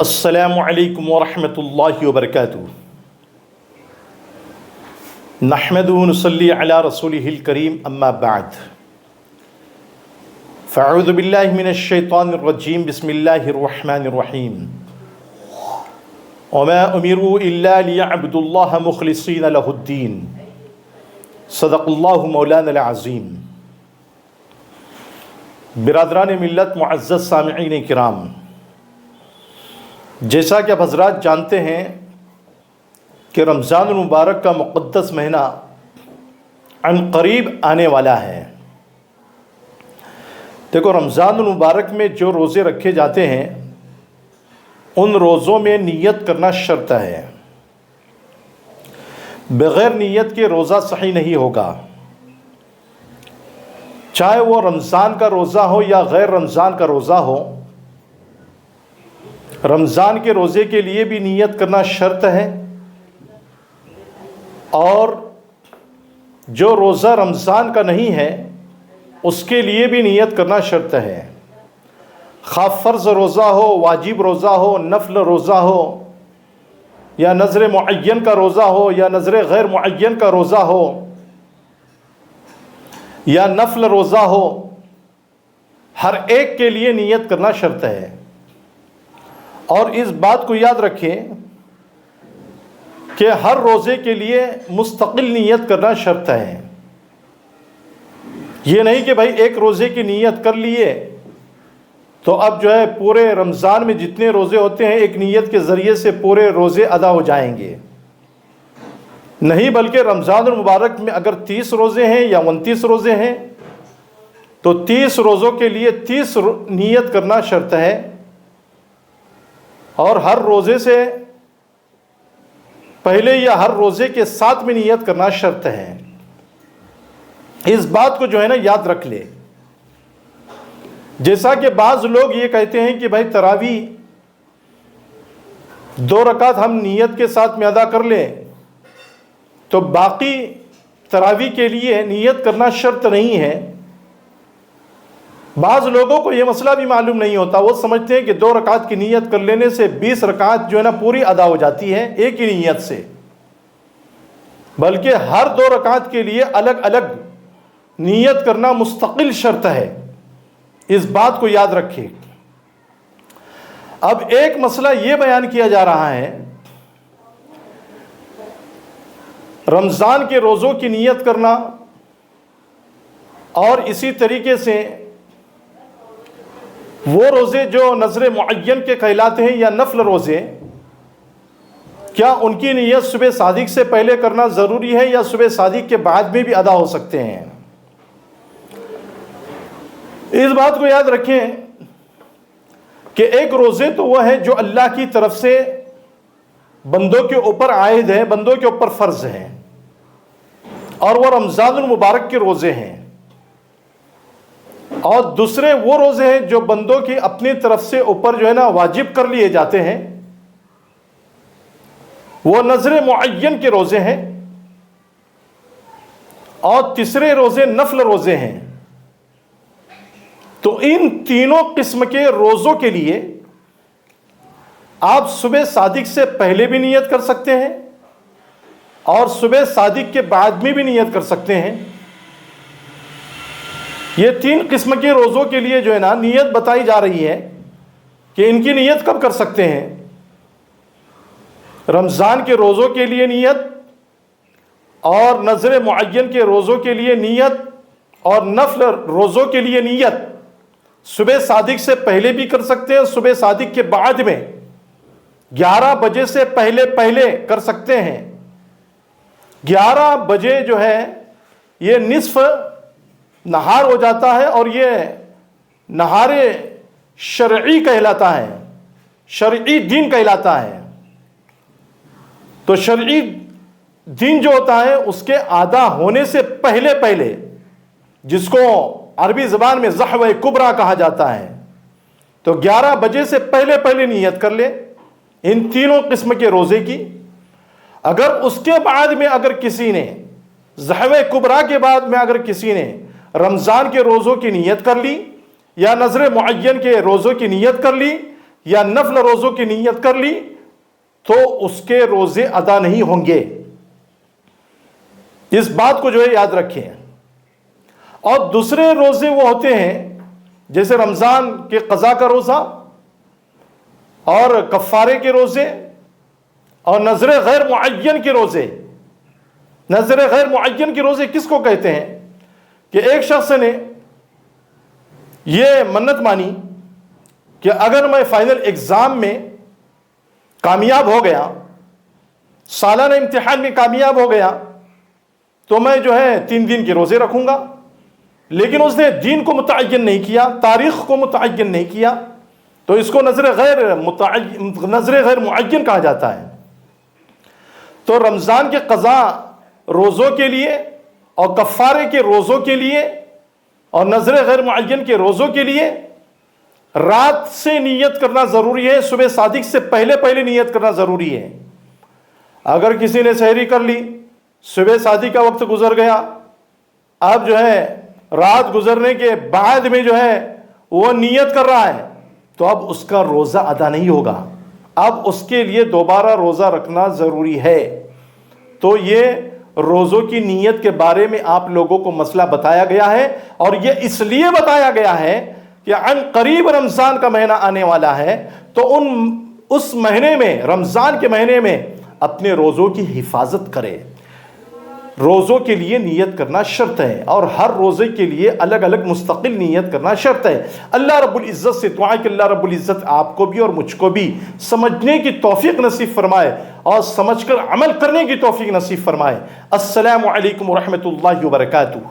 السلام علیکم ورحمۃ اللہ وبرکاتہ۔ نحمدہ ونصلی علی رسولہ الکریم، اما بعد فاعوذ باللہ من الشیطان الرجیم، بسم اللہ الرحمن الرحیم۔ وما امروا الا لیعبدوا اللہ مخلصین لہ الدین، صدق اللہ مولانا العظیم۔ برادران ملت، معزز سامعین کرام، جیسا کہ آپ حضرات جانتے ہیں کہ رمضان المبارک کا مقدس مہینہ عن قریب آنے والا ہے۔ دیکھو، رمضان المبارک میں جو روزے رکھے جاتے ہیں ان روزوں میں نیت کرنا شرط ہے۔ بغیر نیت کے روزہ صحیح نہیں ہوگا، چاہے وہ رمضان کا روزہ ہو یا غیر رمضان کا روزہ ہو۔ رمضان کے روزے کے لیے بھی نیت کرنا شرط ہے، اور جو روزہ رمضان کا نہیں ہے اس کے لیے بھی نیت کرنا شرط ہے۔ خواہ فرض روزہ ہو، واجب روزہ ہو، نفل روزہ ہو، یا نذر معین کا روزہ ہو، یا نذر غیر معین کا روزہ ہو، یا نفل روزہ ہو، ہر ایک کے لیے نیت کرنا شرط ہے۔ اور اس بات کو یاد رکھیں کہ ہر روزے کے لیے مستقل نیت کرنا شرط ہے۔ یہ نہیں کہ بھائی ایک روزے کی نیت کر لیے تو اب جو ہے پورے رمضان میں جتنے روزے ہوتے ہیں ایک نیت کے ذریعے سے پورے روزے ادا ہو جائیں گے، نہیں، بلکہ رمضان المبارک میں اگر 30 روزے ہیں یا 29 روزے ہیں تو 30 روزوں کے لیے 30 نیت کرنا شرط ہے، اور ہر روزے سے پہلے یا ہر روزے کے ساتھ میں نیت کرنا شرط ہے۔ اس بات کو جو ہے نا یاد رکھ لے۔ جیسا کہ بعض لوگ یہ کہتے ہیں کہ بھائی تراویح 2 رکعت ہم نیت کے ساتھ میں ادا کر لیں تو باقی تراویح کے لیے نیت کرنا شرط نہیں ہے۔ بعض لوگوں کو یہ مسئلہ بھی معلوم نہیں ہوتا، وہ سمجھتے ہیں کہ 2 رکعت کی نیت کر لینے سے 20 رکعت جو ہے نا پوری ادا ہو جاتی ہے ایک ہی نیت سے، بلکہ ہر 2 رکعت کے لیے الگ الگ نیت کرنا مستقل شرط ہے۔ اس بات کو یاد رکھیں۔ اب ایک مسئلہ یہ بیان کیا جا رہا ہے، رمضان کے روزوں کی نیت کرنا، اور اسی طریقے سے وہ روزے جو نذر معین کے کہلاتے ہیں یا نفل روزے، کیا ان کی نیت صبح صادق سے پہلے کرنا ضروری ہے یا صبح صادق کے بعد میں بھی ادا ہو سکتے ہیں؟ اس بات کو یاد رکھیں کہ ایک روزے تو وہ ہے جو اللہ کی طرف سے بندوں کے اوپر عائد ہے، بندوں کے اوپر فرض ہے، اور وہ رمضان المبارک کے روزے ہیں۔ اور دوسرے وہ روزے ہیں جو بندوں کی اپنی طرف سے اوپر جو ہے نا واجب کر لیے جاتے ہیں، وہ نذر معین کے روزے ہیں، اور تیسرے روزے نفل روزے ہیں۔ تو ان تینوں قسم کے روزوں کے لیے آپ صبح صادق سے پہلے بھی نیت کر سکتے ہیں اور صبح صادق کے بعد میں بھی نیت کر سکتے ہیں۔ یہ 3 قسم کے روزوں کے لیے جو ہے نا نیت بتائی جا رہی ہے کہ ان کی نیت کب کر سکتے ہیں۔ رمضان کے روزوں کے لیے نیت، اور نذر معین کے روزوں کے لیے نیت، اور نفل روزوں کے لیے نیت صبح صادق سے پہلے بھی کر سکتے ہیں، صبح صادق کے بعد میں 11 بجے سے پہلے کر سکتے ہیں۔ 11 بجے جو ہے یہ نصف نہار ہو جاتا ہے، اور یہ نہار شرعی کہلاتا ہے، شرعی دین کہلاتا ہے۔ تو شرعی دین جو ہوتا ہے اس کے ادا ہونے سے پہلے، جس کو عربی زبان میں ضحوہ کبریٰ کہا جاتا ہے، تو 11 بجے سے پہلے نیت کر لے ان تینوں قسم کے روزے کی۔ اگر اس کے بعد میں اگر کسی نے ضحوہ کبریٰ کے بعد میں اگر کسی نے رمضان کے روزوں کی نیت کر لی یا نذر معین کے روزوں کی نیت کر لی یا نفل روزوں کی نیت کر لی تو اس کے روزے ادا نہیں ہوں گے. اس بات کو جو ہے یاد رکھیں. اور دوسرے روزے وہ ہوتے ہیں جیسے رمضان کے قضا کا روزہ اور کفارے کے روزے اور نذر غیر معین کے روزے. نذر غیر معین کے روزے کس کو کہتے ہیں کہ ایک شخص نے یہ منت مانی کہ اگر میں فائنل ایگزام میں کامیاب ہو گیا، سالانہ امتحان میں کامیاب ہو گیا، تو میں جو ہے 3 دن کے روزے رکھوں گا. لیکن اس نے دین کو متعین نہیں کیا، تاریخ کو متعین نہیں کیا، تو اس کو نذر غیر معین کہا جاتا ہے. تو رمضان کے قضا روزوں کے لیے اور کفارے کے روزوں کے لیے اور نذر غیر معین کے روزوں کے لیے رات سے نیت کرنا ضروری ہے، صبح صادق سے پہلے نیت کرنا ضروری ہے. اگر کسی نے سحری کر لی، صبح صادق کا وقت گزر گیا، اب جو ہے رات گزرنے کے بعد میں جو ہے وہ نیت کر رہا ہے، تو اب اس کا روزہ ادا نہیں ہوگا، اب اس کے لیے دوبارہ روزہ رکھنا ضروری ہے. تو یہ روزوں کی نیت کے بارے میں آپ لوگوں کو مسئلہ بتایا گیا ہے، اور یہ اس لیے بتایا گیا ہے کہ عن قریب رمضان کا مہینہ آنے والا ہے، تو اس مہینے میں، رمضان کے مہینے میں اپنے روزوں کی حفاظت کرے. روزوں کے لیے نیت کرنا شرط ہے، اور ہر روزے کے لیے الگ الگ مستقل نیت کرنا شرط ہے. اللہ رب العزت سے دعا ہے کہ اللہ رب العزت آپ کو بھی اور مجھ کو بھی سمجھنے کی توفیق نصیب فرمائے اور سمجھ کر عمل کرنے کی توفیق نصیب فرمائے. السلام علیکم ورحمۃ اللہ وبرکاتہ.